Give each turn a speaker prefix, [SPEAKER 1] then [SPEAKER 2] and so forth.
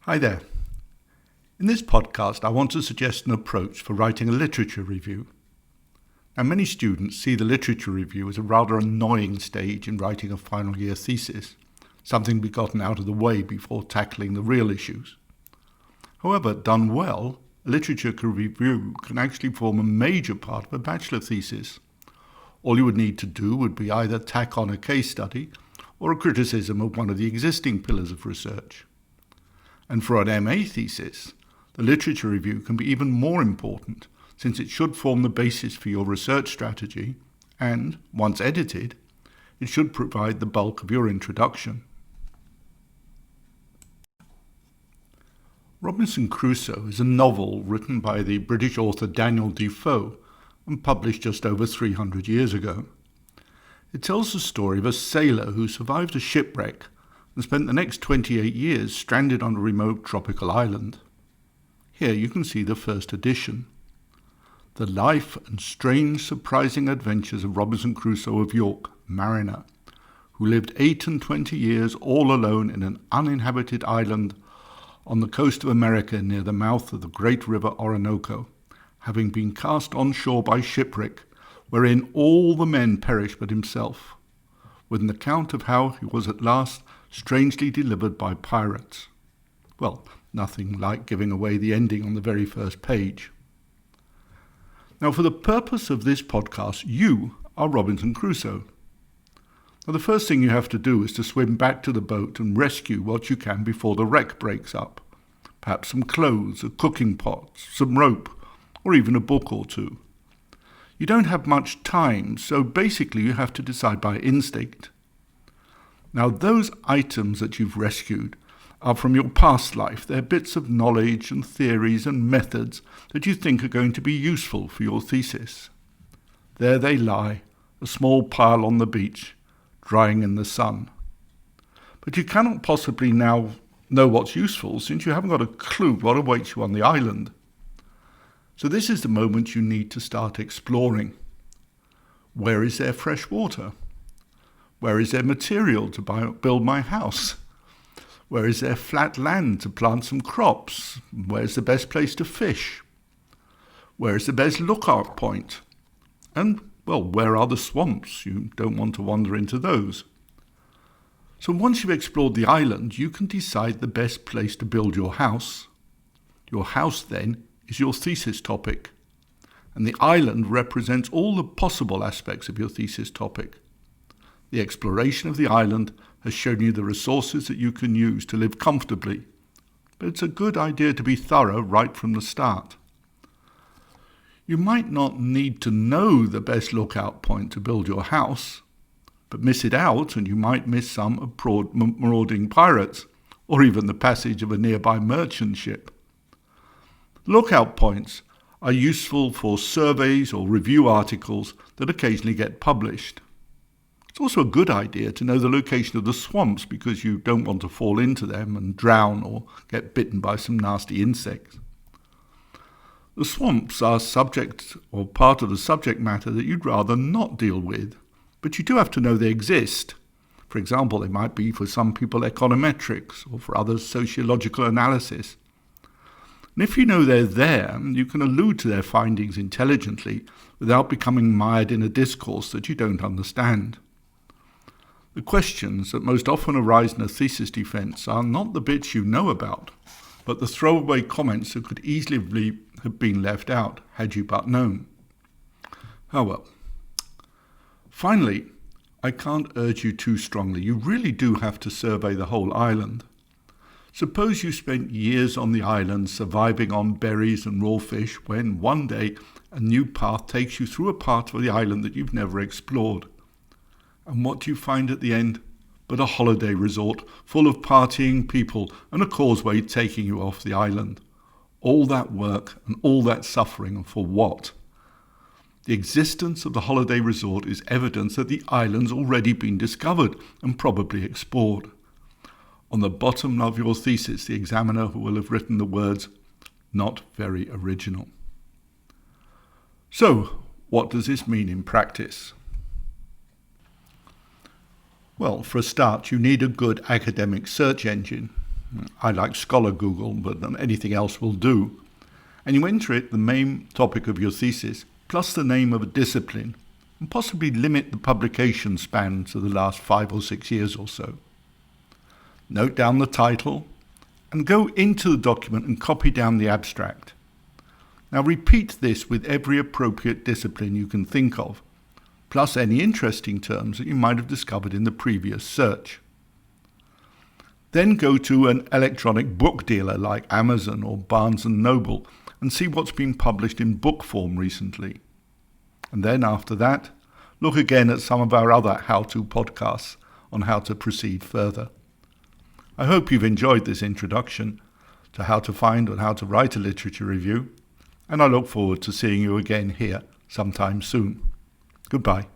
[SPEAKER 1] Hi there. In this podcast, I want to suggest an approach for writing a literature review. Now, many students see the literature review as a rather annoying stage in writing a final year thesis, something to be gotten out of the way before tackling the real issues. However, done well, a literature review can actually form a major part of a bachelor thesis. All you would need to do would be either tack on a case study or a criticism of one of the existing pillars of research. And for an MA thesis, the literature review can be even more important, since it should form the basis for your research strategy and, once edited, it should provide the bulk of your introduction. Robinson Crusoe is a novel written by the British author Daniel Defoe and published just over 300 years ago. It tells the story of a sailor who survived a shipwreck and spent the next 28 years stranded on a remote tropical island. Here you can see the first edition. The life and strange, surprising adventures of Robinson Crusoe of York, mariner, who lived 28 years all alone in an uninhabited island on the coast of America near the mouth of the great river Orinoco, having been cast on shore by shipwreck, wherein all the men perished but himself, with an account of how he was at last strangely delivered by pirates. Well, nothing like giving away the ending on the very first page. Now, for the purpose of this podcast, you are Robinson Crusoe. Now, the first thing you have to do is to swim back to the boat and rescue what you can before the wreck breaks up. Perhaps some clothes, a cooking pot, some rope, or even a book or two. You don't have much time, so basically you have to decide by instinct. Now, those items that you've rescued are from your past life. They're bits of knowledge and theories and methods that you think are going to be useful for your thesis. There they lie, a small pile on the beach, drying in the sun. But you cannot possibly now know what's useful, since you haven't got a clue what awaits you on the island. So this is the moment you need to start exploring. Where is there fresh water? Where is there material to build my house? Where is there flat land to plant some crops? Where's the best place to fish? Where is the best lookout point? And, well, where are the swamps? You don't want to wander into those. So once you've explored the island, you can decide the best place to build your house. Your house, then, is your thesis topic. And the island represents all the possible aspects of your thesis topic. The exploration of the island has shown you the resources that you can use to live comfortably, but it's a good idea to be thorough right from the start. You might not need to know the best lookout point to build your house, but miss it out and you might miss some of marauding pirates, or even the passage of a nearby merchant ship. Lookout points are useful for surveys or review articles that occasionally get published. It's also a good idea to know the location of the swamps because you don't want to fall into them and drown or get bitten by some nasty insects. The swamps are subject or part of the subject matter that you'd rather not deal with, but you do have to know they exist. For example, they might be for some people econometrics or for others sociological analysis. And if you know they're there, you can allude to their findings intelligently without becoming mired in a discourse that you don't understand. The questions that most often arise in a thesis defense are not the bits you know about, but the throwaway comments that could easily have been left out had you but known. Oh well. Finally, I can't urge you too strongly. You really do have to survey the whole island. Suppose you spent years on the island surviving on berries and raw fish when one day a new path takes you through a part of the island that you've never explored. And what do you find at the end but a holiday resort full of partying people and a causeway taking you off the island? All that work and all that suffering for what? The existence of the holiday resort is evidence that the island's already been discovered and probably explored. On the bottom of your thesis, the examiner will have written the words, "Not very original." So, what does this mean in practice? Well, for a start, you need a good academic search engine. I like Scholar Google, but anything else will do. And you enter it the main topic of your thesis, plus the name of a discipline, and possibly limit the publication span to the last 5 or 6 years or so. Note down the title, and go into the document and copy down the abstract. Now repeat this with every appropriate discipline you can think of, plus any interesting terms that you might have discovered in the previous search. Then go to an electronic book dealer like Amazon or Barnes & Noble and see what's been published in book form recently. And then after that, look again at some of our other how-to podcasts on how to proceed further. I hope you've enjoyed this introduction to how to find and how to write a literature review, and I look forward to seeing you again here sometime soon. Goodbye.